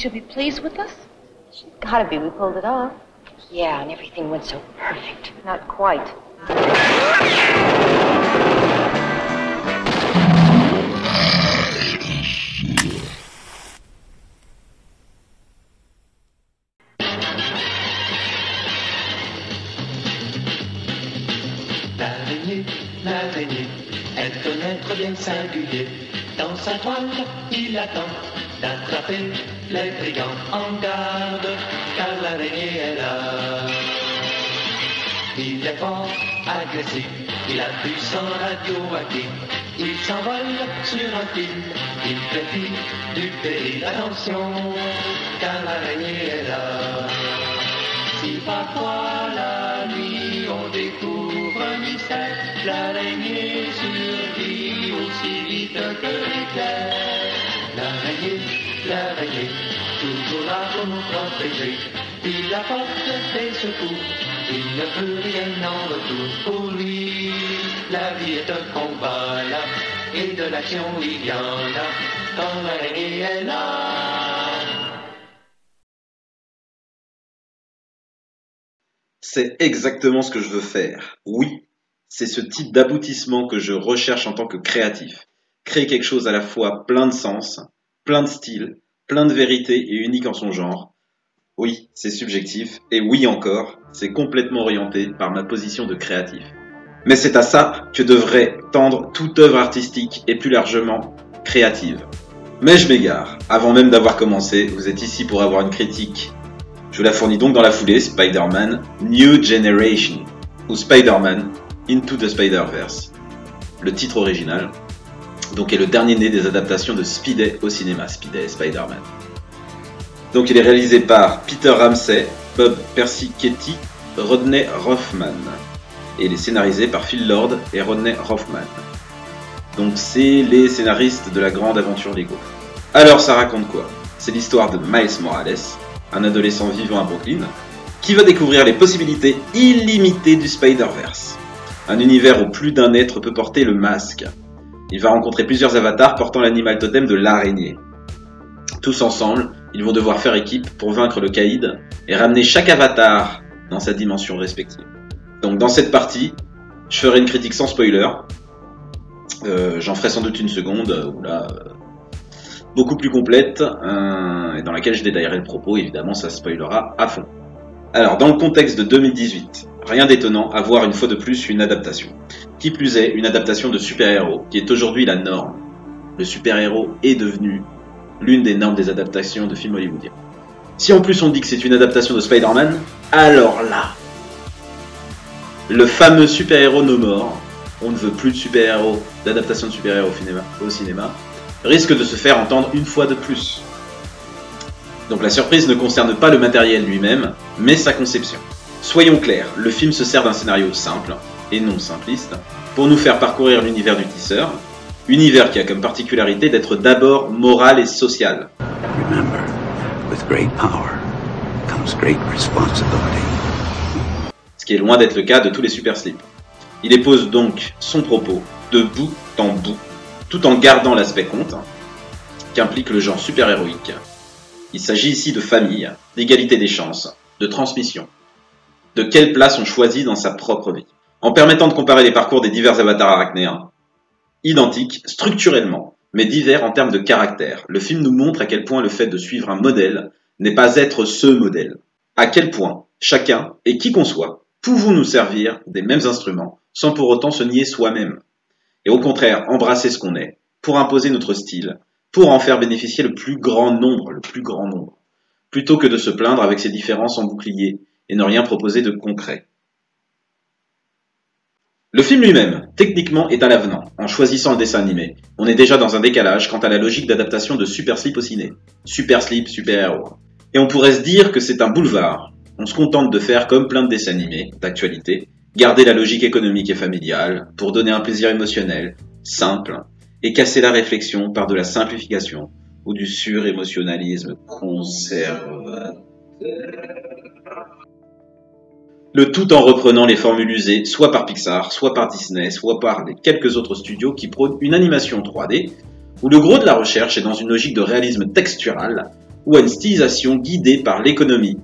she'll be pleased with us? She's gotta be. We pulled it off. Yeah, and everything went so perfect. Not quite. L'araignée, elle connaît trop bien le singulier. Dans sa toile, il attend d'attraper les brigands. En garde, car l'araignée est là. Il est fort, agressif, il a du sang radioactif. Il s'envole sur un fil, il préfie du péril. Attention, car l'araignée est là. Si parfois la nuit on découvre un mystère, l'araignée survit aussi vite que l'éclair. L'araignée, toujours là pour nous protéger. Il apporte des secours, il ne peut rien en retour. Pour lui, la vie est un combat là, et de l'action il y en a quand l'araignée est là. C'est exactement ce que je veux faire. Oui, c'est ce type d'aboutissement que je recherche en tant que créatif. Créer quelque chose à la fois plein de sens, plein de style, plein de vérité et unique en son genre. Oui, c'est subjectif, et oui encore, c'est complètement orienté par ma position de créatif. Mais c'est à ça que devrait tendre toute œuvre artistique et plus largement créative. Mais je m'égare. Avant même d'avoir commencé, vous êtes ici pour avoir une critique. Je vous la fournis donc dans la foulée, Spider-Man New Generation, ou Spider-Man Into the Spider-Verse. Le titre original, donc est le dernier né des adaptations de Spidey au cinéma, Spidey et Spider-Man. Donc il est réalisé par Peter Ramsey, Bob Persichetti, Rodney Rothman. Et il est scénarisé par Phil Lord et Rodney Rothman. Donc c'est les scénaristes de la grande aventure Lego. Alors ça raconte quoi? C'est l'histoire de Miles Morales, un adolescent vivant à Brooklyn, qui va découvrir les possibilités illimitées du Spider-Verse. Un univers où plus d'un être peut porter le masque. Il va rencontrer plusieurs avatars portant l'animal totem de l'araignée. Tous ensemble, ils vont devoir faire équipe pour vaincre le caïd et ramener chaque avatar dans sa dimension respective. Donc dans cette partie, je ferai une critique sans spoiler. J'en ferai sans doute une seconde, beaucoup plus complète, et dans laquelle je détaillerai le propos, évidemment ça spoilera à fond. Alors, dans le contexte de 2018, rien d'étonnant à voir une fois de plus une adaptation. Qui plus est, une adaptation de super-héros, qui est aujourd'hui la norme. Le super-héros est devenu l'une des normes des adaptations de films hollywoodiens. Si en plus on dit que c'est une adaptation de Spider-Man, alors là, le fameux super-héros no more, on ne veut plus de super-héros, d'adaptation de super-héros au cinéma, risque de se faire entendre une fois de plus. Donc la surprise ne concerne pas le matériel lui-même, mais sa conception. Soyons clairs, le film se sert d'un scénario simple, et non simpliste, pour nous faire parcourir l'univers du tisseur, univers qui a comme particularité d'être d'abord moral et social. Remember, with great power comes great responsibility. Ce qui est loin d'être le cas de tous les super slips. Il épose donc son propos de bout en bout, tout en gardant l'aspect conte qu'implique le genre super-héroïque. Il s'agit ici de famille, d'égalité des chances, de transmission, de quelle place on choisit dans sa propre vie. En permettant de comparer les parcours des divers avatars arachnéens, identiques structurellement, mais divers en termes de caractère, le film nous montre à quel point le fait de suivre un modèle n'est pas être ce modèle. À quel point chacun, et qui qu'on soit, pouvons nous servir des mêmes instruments sans pour autant se nier soi-même. Et au contraire, embrasser ce qu'on est, pour imposer notre style, pour en faire bénéficier le plus grand nombre, plutôt que de se plaindre avec ses différences en bouclier et ne rien proposer de concret. Le film lui-même, techniquement, est à l'avenant. En choisissant le dessin animé, on est déjà dans un décalage quant à la logique d'adaptation de Super Slip au ciné. Super Slip, super-héros. Et on pourrait se dire que c'est un boulevard. On se contente de faire comme plein de dessins animés, d'actualité, garder la logique économique et familiale, pour donner un plaisir émotionnel, simple, et casser la réflexion par de la simplification ou du surémotionnalisme conservateur. Le tout en reprenant les formules usées soit par Pixar, soit par Disney, soit par les quelques autres studios qui prônent une animation 3D, où le gros de la recherche est dans une logique de réalisme textural, ou à une stylisation guidée par l'économie.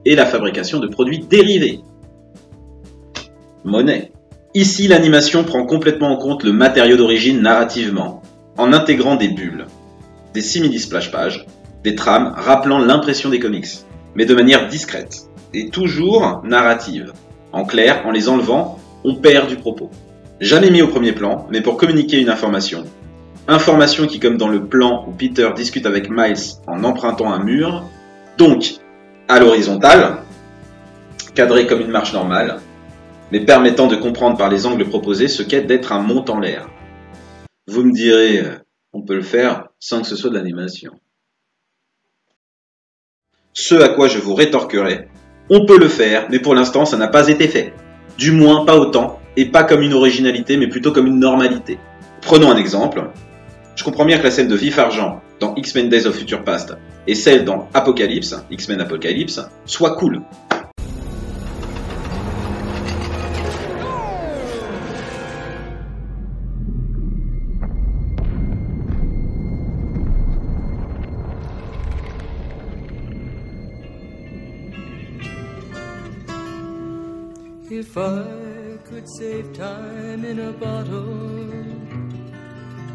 Et la fabrication de produits dérivés. Monnaie. Ici, l'animation prend complètement en compte le matériau d'origine narrativement, en intégrant des bulles, des simili-splash pages, des trames rappelant l'impression des comics, mais de manière discrète, et toujours narrative. En clair, en les enlevant, on perd du propos. Jamais mis au premier plan, mais pour communiquer une information. Information qui, comme dans le plan où Peter discute avec Miles en empruntant un mur, donc à l'horizontale, cadré comme une marche normale, mais permettant de comprendre par les angles proposés ce qu'est d'être un mont en l'air. Vous me direz, on peut le faire sans que ce soit de l'animation. Ce à quoi je vous rétorquerai, on peut le faire, mais pour l'instant ça n'a pas été fait. Du moins pas autant, et pas comme une originalité, mais plutôt comme une normalité. Prenons un exemple. Je comprends bien que la scène de Vif Argent dans X-Men Days of Future Past et celle dans Apocalypse, X-Men Apocalypse, soit cool. If I could save time in a bottle,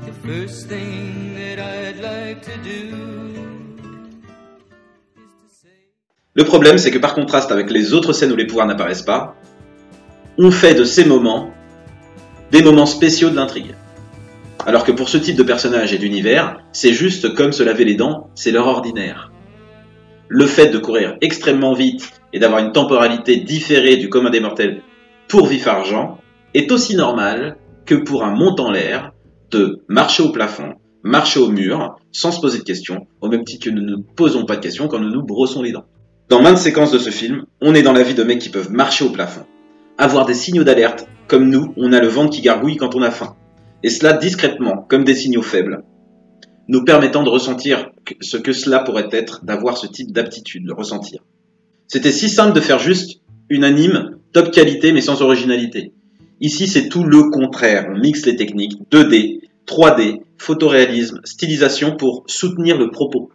the first thing that I'd like to do is to say... Le problème, c'est que par contraste avec les autres scènes où les pouvoirs n'apparaissent pas, on fait de ces moments des moments spéciaux de l'intrigue. Alors que pour ce type de personnage et d'univers, c'est juste comme se laver les dents, c'est leur ordinaire. Le fait de courir extrêmement vite et d'avoir une temporalité différée du commun des mortels pour Vif Argent est aussi normal que pour un mont en l'air de marcher au plafond, marcher au mur, sans se poser de questions, au même titre que nous ne posons pas de questions quand nous nous brossons les dents. Dans maintes séquences de ce film, on est dans la vie de mecs qui peuvent marcher au plafond, avoir des signaux d'alerte, comme nous, on a le ventre qui gargouille quand on a faim, et cela discrètement, comme des signaux faibles, nous permettant de ressentir ce que cela pourrait être d'avoir ce type d'aptitude, de ressentir. C'était si simple de faire juste une anime top qualité mais sans originalité. Ici, c'est tout le contraire. On mixe les techniques 2D, 3D, photoréalisme, stylisation pour soutenir le propos.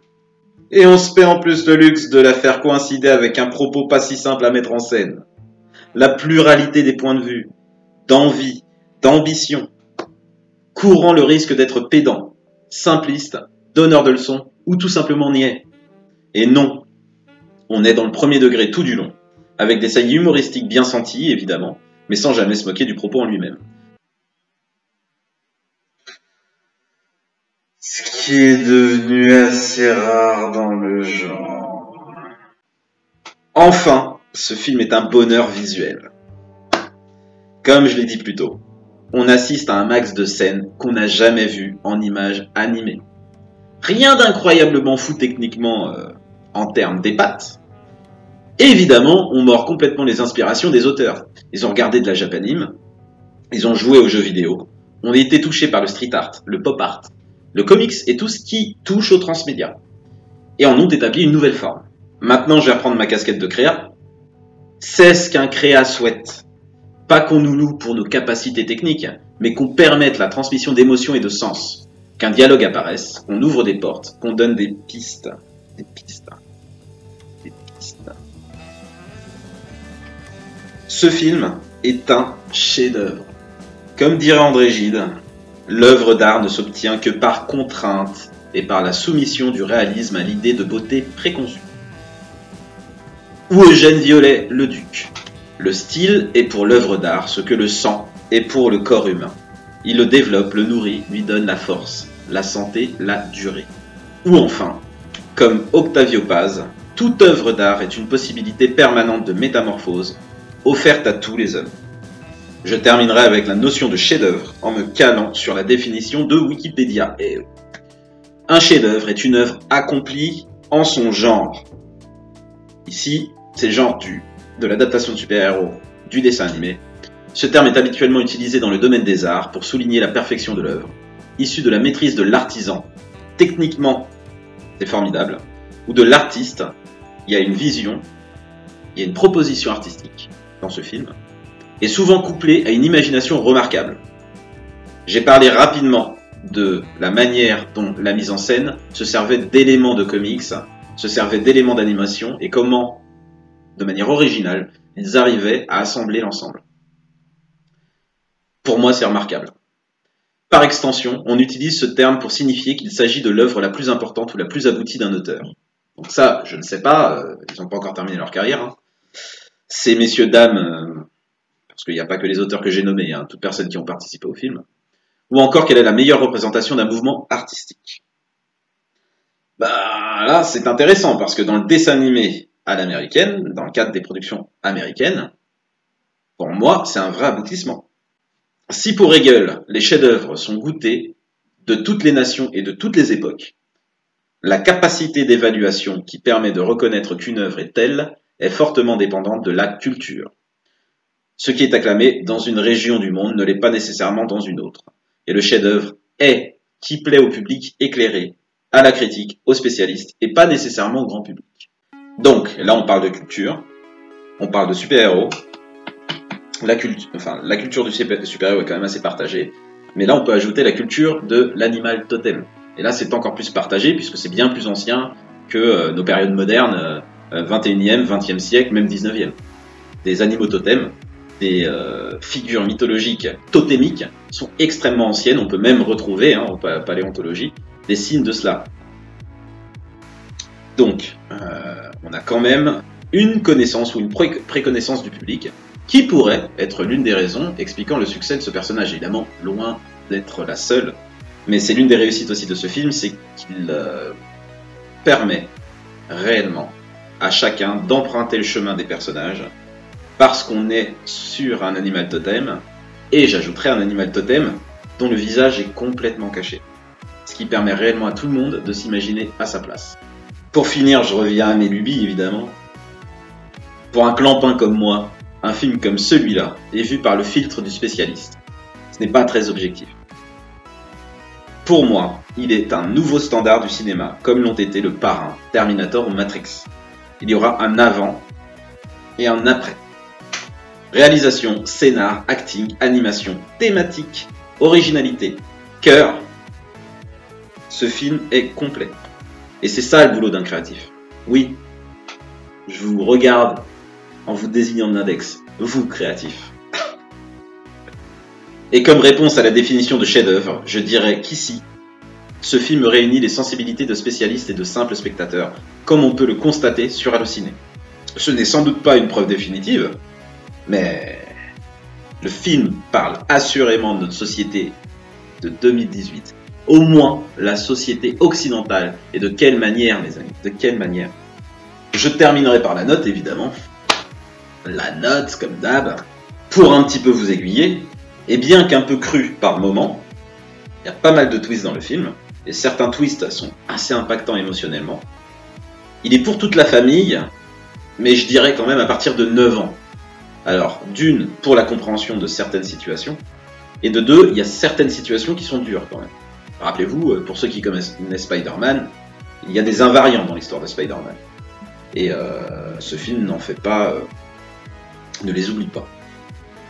Et on se paie en plus le luxe de la faire coïncider avec un propos pas si simple à mettre en scène. La pluralité des points de vue, d'envie, d'ambition, courant le risque d'être pédant, simpliste, donneur de leçons ou tout simplement niais. Et non, on est dans le premier degré tout du long, avec des saillies humoristiques bien senties évidemment, mais sans jamais se moquer du propos en lui-même. Ce qui est devenu assez rare dans le genre. Enfin, ce film est un bonheur visuel. Comme je l'ai dit plus tôt, on assiste à un max de scènes qu'on n'a jamais vues en images animées. Rien d'incroyablement fou techniquement en termes d'épates. Évidemment, on mord complètement les inspirations des auteurs. Ils ont regardé de la japanime, ils ont joué aux jeux vidéo, on a été touchés par le street art, le pop art, le comics et tout ce qui touche au transmédia. Et en ont établi une nouvelle forme. Maintenant, je vais reprendre ma casquette de créa. C'est ce qu'un créa souhaite. Pas qu'on nous loue pour nos capacités techniques, mais qu'on permette la transmission d'émotions et de sens. Qu'un dialogue apparaisse, qu'on ouvre des portes, qu'on donne des pistes. Des pistes. Des pistes. Ce film est un chef-d'œuvre. Comme dirait André Gide, l'œuvre d'art ne s'obtient que par contrainte et par la soumission du réalisme à l'idée de beauté préconçue. Ou Eugène Violet, le Duc. Le style est pour l'œuvre d'art ce que le sang est pour le corps humain. Il le développe, le nourrit, lui donne la force, la santé, la durée. Ou enfin, comme Octavio Paz, toute œuvre d'art est une possibilité permanente de métamorphose offerte à tous les hommes. Je terminerai avec la notion de chef-d'œuvre en me calant sur la définition de Wikipédia. Un chef-d'œuvre est une œuvre accomplie en son genre. Ici, c'est le genre de l'adaptation de super-héros, du dessin animé. Ce terme est habituellement utilisé dans le domaine des arts pour souligner la perfection de l'œuvre, issue de la maîtrise de l'artisan. Techniquement, c'est formidable. Ou de l'artiste, il y a une vision, il y a une proposition artistique dans ce film. et souvent couplée à une imagination remarquable. J'ai parlé rapidement de la manière dont la mise en scène se servait d'éléments de comics, se servait d'éléments d'animation, et comment, de manière originale, ils arrivaient à assembler l'ensemble. Pour moi, c'est remarquable. Par extension, on utilise ce terme pour signifier qu'il s'agit de l'œuvre la plus importante ou la plus aboutie d'un auteur. Donc ça, je ne sais pas, ils n'ont pas encore terminé leur carrière. Hein. Ces messieurs, dames, parce qu'il n'y a pas que les auteurs que j'ai nommés, hein, toutes personnes qui ont participé au film, ou encore quelle est la meilleure représentation d'un mouvement artistique. Bah là, c'est intéressant, parce que dans le dessin animé à l'américaine, dans le cadre des productions américaines, pour moi, c'est un vrai aboutissement. Si pour Hegel, les chefs-d'œuvre sont goûtés de toutes les nations et de toutes les époques, la capacité d'évaluation qui permet de reconnaître qu'une œuvre est telle est fortement dépendante de la culture. Ce qui est acclamé dans une région du monde ne l'est pas nécessairement dans une autre. Et le chef-d'œuvre est qui plaît au public éclairé, à la critique, aux spécialistes, et pas nécessairement au grand public. Donc, là on parle de culture, on parle de super-héros. La culture du super-héros est quand même assez partagée, mais là on peut ajouter la culture de l'animal totem. Et là c'est encore plus partagé, puisque c'est bien plus ancien que nos périodes modernes, 21e, 20e siècle, même 19e. Des animaux totems, des figures mythologiques totémiques sont extrêmement anciennes, on peut même retrouver, en paléontologie, des signes de cela. Donc, on a quand même une connaissance ou une préconnaissance du public, qui pourrait être l'une des raisons expliquant le succès de ce personnage. Évidemment, loin d'être la seule, mais c'est l'une des réussites aussi de ce film, c'est qu'il permet réellement à chacun d'emprunter le chemin des personnages, parce qu'on est sur un animal totem, et j'ajouterai un animal totem dont le visage est complètement caché, ce qui permet réellement à tout le monde de s'imaginer à sa place. Pour finir, je reviens à mes lubies, évidemment. Pour un clampin comme moi, un film comme celui-là est vu par le filtre du spécialiste. Ce n'est pas très objectif. Pour moi, il est un nouveau standard du cinéma, comme l'ont été Le Parrain, Terminator ou Matrix. Il y aura un avant et un après. Réalisation, scénar, acting, animation, thématique, originalité, cœur. Ce film est complet. Et c'est ça le boulot d'un créatif. Oui, je vous regarde en vous désignant de l'index, vous créatif. Et comme réponse à la définition de chef-d'œuvre, je dirais qu'ici, ce film réunit les sensibilités de spécialistes et de simples spectateurs, comme on peut le constater sur Allociné. Ce n'est sans doute pas une preuve définitive, mais le film parle assurément de notre société de 2018. Au moins la société occidentale. Et de quelle manière, mes amis, de quelle manière? Je terminerai par la note, évidemment. La note, comme d'hab, pour un petit peu vous aiguiller, et bien qu'un peu cru par moment, il y a pas mal de twists dans le film, et certains twists sont assez impactants émotionnellement. Il est pour toute la famille, mais je dirais quand même à partir de 9 ans. Alors, d'une, pour la compréhension de certaines situations, et de deux, il y a certaines situations qui sont dures quand même. Rappelez-vous, pour ceux qui connaissent Spider-Man, il y a des invariants dans l'histoire de Spider-Man. Et ce film n'en fait pas... ne les oublie pas.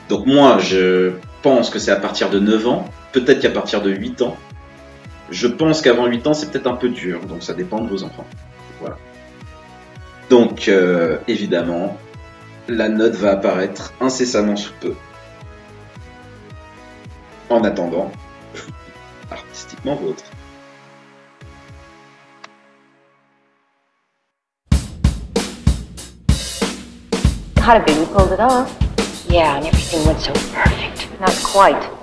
Donc moi, je pense que c'est à partir de 9 ans, peut-être qu'à partir de 8 ans. Je pense qu'avant 8 ans, c'est peut-être un peu dur, donc ça dépend de vos enfants. Voilà. Donc, évidemment, la note va apparaître incessamment sous peu. En attendant, artistiquement vôtre. Gotta be, we pulled it off. Yeah, and everything went so perfect. Not quite.